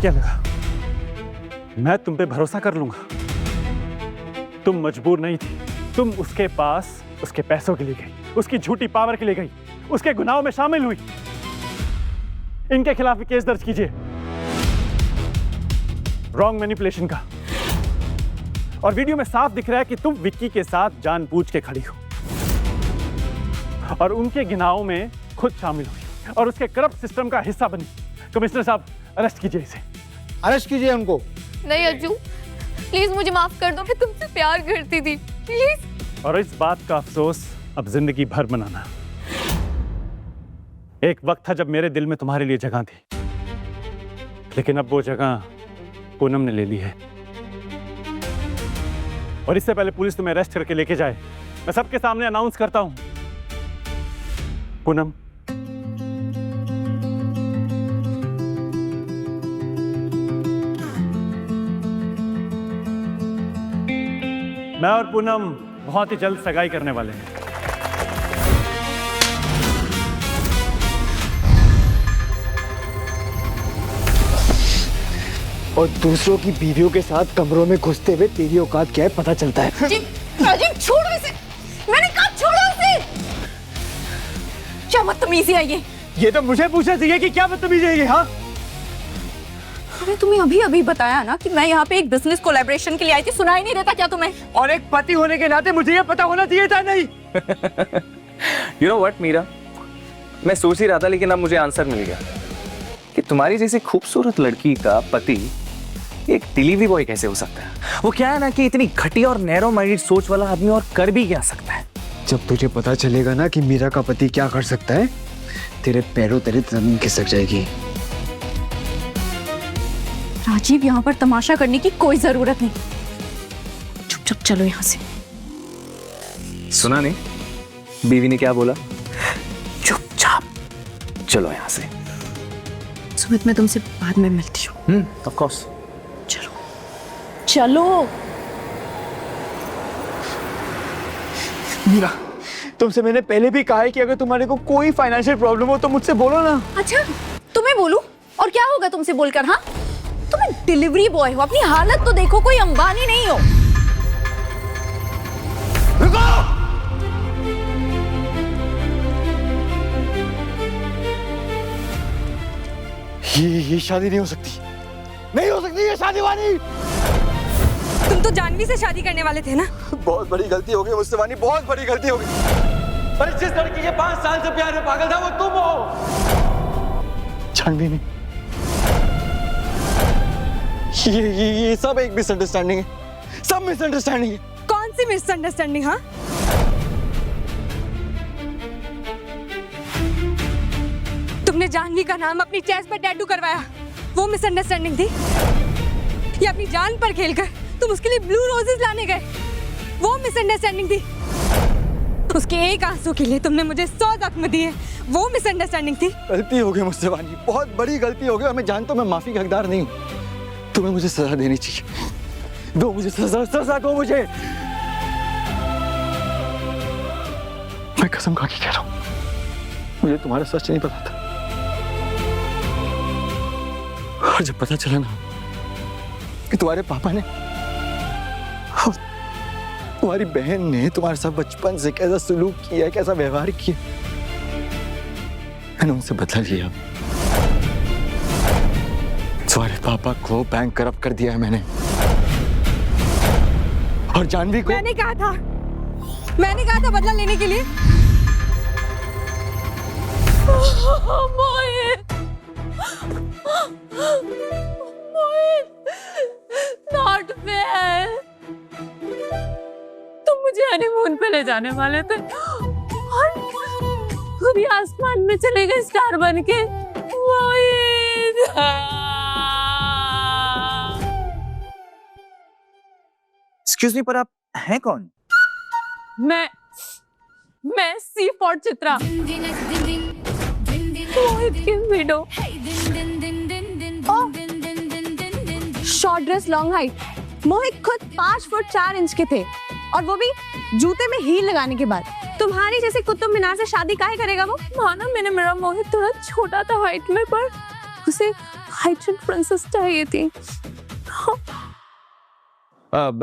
क्या लगा मैं तुम पे भरोसा कर लूंगा? तुम मजबूर नहीं थी, तुम उसके पास उसके पैसों के लिए गई, उसकी झूठी पावर के लिए गई, उसके गुनाहों में शामिल हुई। इनके खिलाफ भी केस दर्ज कीजिए, रॉन्ग मैनिपुलेशन का। और वीडियो में साफ दिख रहा है कि तुम विक्की के साथ जानबूझ के खड़ी हो और उनके गुनाहों में खुद शामिल हुई और उसके करप्ट सिस्टम का हिस्सा बनी। कमिश्नर साहब, अरेस्ट कीजिए इसे। अरेस्ट कीजिए उनको। नहीं अज्जू, प्लीज मुझे माफ कर दो, मैं तुमसे प्यार करती थी, प्लीज। और इस बात का अफसोस अब जिंदगी भर मनाना। एक वक्त था जब मेरे दिल में तुम्हारे लिए जगह थी, लेकिन अब वो जगह पूनम ने ले ली है। और इससे पहले पुलिस तुम्हें अरेस्ट करके लेके जाए, मैं सबके सामने अनाउंस करता हूं, पूनम, मैं और पूनम बहुत ही जल्द सगाई करने वाले हैं। और दूसरों की बीवियों के साथ कमरों में घुसते हुए तेरी औकात क्या है पता चलता है। राजीव छोड़ो इसे, मैंने कहा छोड़ो इसे। क्या बदतमीजी है ये तो मुझे पूछना चाहिए कि क्या बदतमीजी है ये। हाँ, मैंने तुम्हें अभी अभी बताया ना कि मैं यहाँ पे एक बिजनेस कोलैबोरेशन के लिए आई थी, सुनाई नहीं देता क्या तुम्हें? और एक पति होने के नाते मुझे ये पता होना चाहिए था नहीं? You know what, मीरा, मैं सोच ही रहा था, लेकिन अब मुझे आंसर मिल गया कि तुम्हारी जैसी खूबसूरत लड़की का पति एक डिलीवरी बॉय कैसे हो सकता है। वो क्या है ना कि इतनी घटिया और नैरो माइंडेड सोच वाला आदमी और कर भी क्या सकता है। जब तुझे पता चलेगा ना कि मीरा का पति क्या कर सकता है, तेरे पैरों तले जमीन खिसक जाएगी। राजीव, यहाँ पर तमाशा करने की कोई जरूरत नहीं, चुपचाप चलो यहाँ से। सुना नहीं बीवी ने क्या बोला? चुपचाप चलो यहाँ से। सुमित, मैं तुमसे बाद में मिलती हूँ। Of course. चलो चलो। मीरा, तुमसे मैंने पहले भी कहा है कि अगर तुम्हारे को कोई फाइनेंशियल प्रॉब्लम हो तो मुझसे बोलो ना। अच्छा, तुम्हें बोलूं? और क्या होगा तुमसे बोलकर? हाँ, तुम डिलीवरी बॉय हो, अपनी हालत तो देखो, कोई अंबानी नहीं हो। रुको! ये शादी नहीं हो सकती, नहीं हो सकती ये शादी वानी। तुम तो जानवी से शादी करने वाले थे ना? बहुत बड़ी गलती हो गई मुझसे वानी, बहुत बड़ी गलती हो गई। पर जिस लड़की के 5 साल से प्यार में पागल था वो तुम हो। जानवी नहीं, ये सब एक मिसअंडरस्टैंडिंग है, सब मिसअंडरस्टैंडिंग है। कौन सी मिसअंडरस्टैंडिंग? हाँ, तुमने जानवी का नाम अपनी चेस्ट पर टैटू करवाया, वो मिसअंडरस्टैंडिंग थी? या अपनी जान पर खेलकर तुम उसके लिए ब्लू रोजेस लाने गए, वो मिसअंडरस्टैंडिंग थी? उसके एक आंसू के लिए तुमने मुझे 100 जख्म दिए, वो मिसअंडरस्टैंडिंग थी? गलती हो गई मुझसे वानी, बहुत बड़ी गलती हो गई और मैं जानता हूँ मैं माफी का हकदार नहीं हूँ। तुम्हें मुझे सजा देनी चाहिए, दो मुझे सजा, सजा दो मुझे। मैं कसम खा के कह रहा हूँ, मुझे तुम्हारा सच नहीं पता था। और जब पता चला ना कि तुम्हारे पापा ने और तुम्हारी बहन ने तुम्हारे साथ बचपन से कैसा सलूक किया, कैसा व्यवहार किया, मैंने उनसे बदला लिया। तुम्हारे पापा को बैंक करप्ट कर दिया है मैंने, और जानवी को। मैंने कहा था बदला लेने के लिए। मोहित, मोहित, नॉट फेयर। तुम मुझे हनीमून पे ले जाने वाले थे और खुद ही आसमान में चले गए स्टार बन के। मोहित, एक्सक्यूज मी, पर आप हैं कौन? मैं सी फॉर चित्रा, मोहित की widow. Short dress, long height. Mohit खुद 5 फुट 4 इंच के थे, और वो भी जूते में हील लगाने के बाद। तुम्हारी जैसे कुतुब मीनार से शादी काहे करेगा वो? माना मैंने, मेरा मोहित थोड़ा छोटा था हाइट में, पर उसे हाइड्रेंट प्रिंसेस चाहिए थी।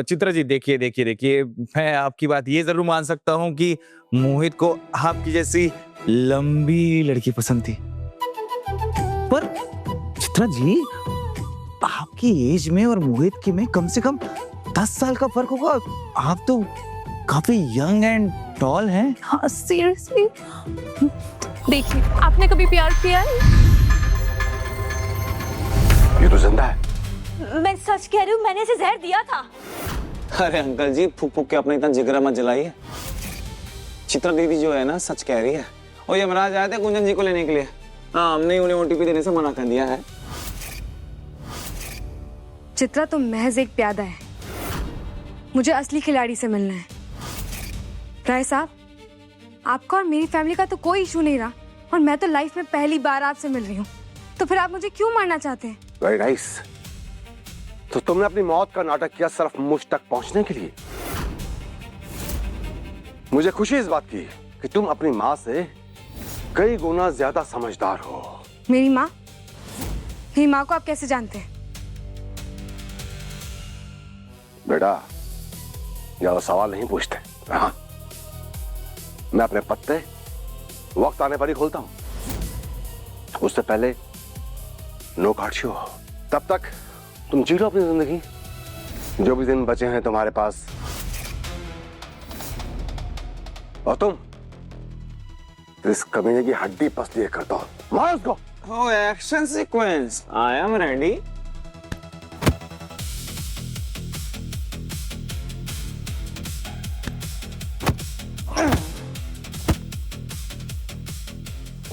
चित्रा जी देखिए देखिए देखिए, मैं आपकी बात ये जरूर मान सकता हूँ कि मोहित को आपकी जैसी लंबी लड़की पसंद थी, पर चित्रा जी आपकी एज में और मोहित की में कम से कम 10 साल का फर्क होगा। आप तो काफी यंग एंड टॉल हैं। हाँ सीरियसली, देखिए आपने कभी प्यार किया है? ये तो जिंदा है। मैं सच कह रही हूँ, मैंने इसे जहर दिया था। अरे अंकल जी, फूक फूक के अपना इतना जिगरा मत जलाइए। चित्रा दीदी जो है ना सच कह रही है। और यमराज आए थे गुंजन जी को लेने के लिए। हाँ, हमने उन्हें ओटीपी देने से मना कर दिया है। चित्रा तो महज एक प्यादा है, मुझे असली खिलाड़ी से मिलना है। राय साहब, आपका और मेरी फैमिली का तो कोई इशू नहीं रहा, और मैं तो लाइफ में पहली बार आपसे मिल रही हूँ, तो फिर आप मुझे क्यों मारना चाहते हैं? Very nice. तो तुमने अपनी मौत का नाटक किया सिर्फ मुझ तक पहुंचने के लिए। मुझे खुशी इस बात की कि तुम अपनी माँ से कई गुना ज्यादा समझदार हो। मेरी माँ? मेरी माँ को आप कैसे जानते हैं? बेटा, ज्यादा सवाल नहीं पूछते। हाँ, मैं अपने पत्ते वक्त आने पर ही खोलता हूं, उससे पहले नो काटशियो। तब तक तुम जी लो अपनी जिंदगी, जो भी दिन बचे हैं तुम्हारे पास। और तुम इस कमीने की हड्डी पसली कर दो। मारो उसको। Oh, action sequence. I am ready.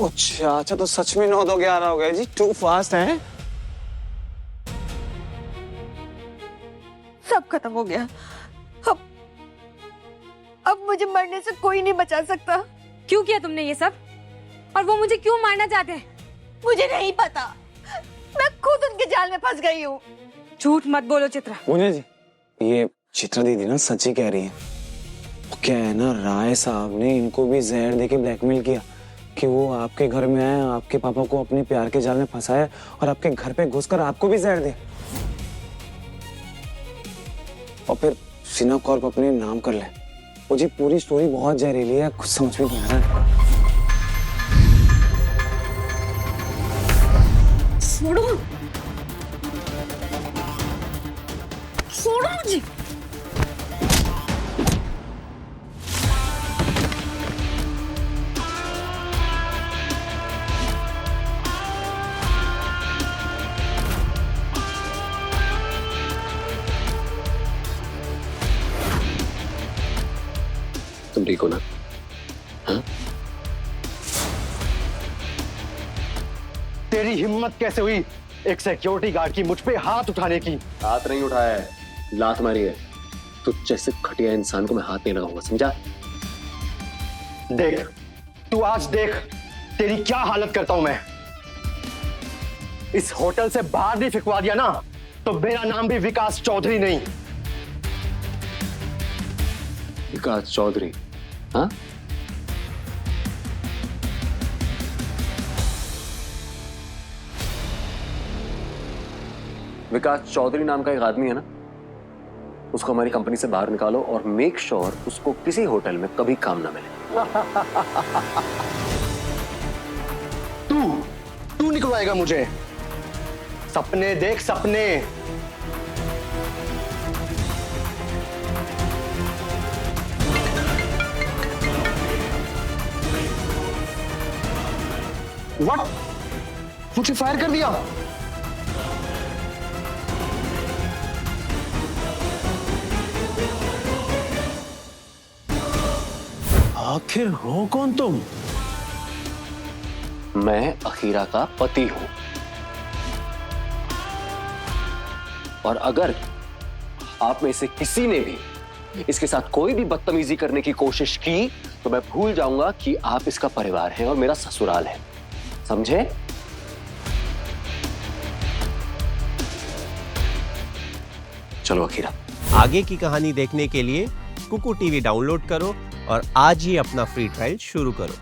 अच्छा तो सच में 9-2-11 हो गया जी। टू फास्ट है। सब खत्म हो गया। अब मुझे मरने से कोई नहीं बचा सकता। क्यों किया तुमने ये सब? और वो मुझे क्यों मारना चाहते हैं? मुझे नहीं पता, मैं खुद उनके जाल में फंस गई हूँ। झूठ मत बोलो चित्रा। गुंजन जी, ये चित्रा दीदी ना सच ही कह रही है। क्या है ना, राय साहब ने इनको भी जहर देके ब्लैकमेल किया कि वो आपके घर में आए, आपके पापा को अपने प्यार के जाल में फंसाए और आपके घर पे घुसकर आपको भी जहर दे, और फिर सिन्हा कॉर्प अपने नाम कर ले। मुझे पूरी स्टोरी बहुत जहरीली है, कुछ समझ में नहीं आ रहा है। छोड़ो, छोड़ो मुझे। तुम ठीक हो ना? हाँ? तेरी हिम्मत कैसे हुई एक सिक्योरिटी गार्ड की मुझ पे हाथ उठाने की? हाथ नहीं उठाया है, लात मारी है। तो जैसे घटिया इंसान को मैं हाथ नहीं लगाऊंगा, समझा? देख, तू आज देख तेरी क्या हालत करता हूं मैं। इस होटल से बाहर नहीं फेंकवा दिया ना, तो मेरा नाम भी विकास चौधरी नहीं। विकास चौधरी? हाँ? विकास चौधरी नाम का एक आदमी है ना, उसको हमारी कंपनी से बाहर निकालो और मेक श्योर उसको किसी होटल में कभी काम ना मिले। तू निकलवाएगा मुझे? सपने देख, सपने। व्हाट? मुझे फायर कर दिया? आखिर हो कौन तुम? मैं अखीरा का पति हूं, और अगर आप में से किसी ने भी इसके साथ कोई भी बदतमीजी करने की कोशिश की तो मैं भूल जाऊंगा कि आप इसका परिवार हैं और मेरा ससुराल है, समझे? चलो अखीरा। आगे की कहानी देखने के लिए कुकू टीवी डाउनलोड करो और आज ही अपना फ्री ट्रायल शुरू करो।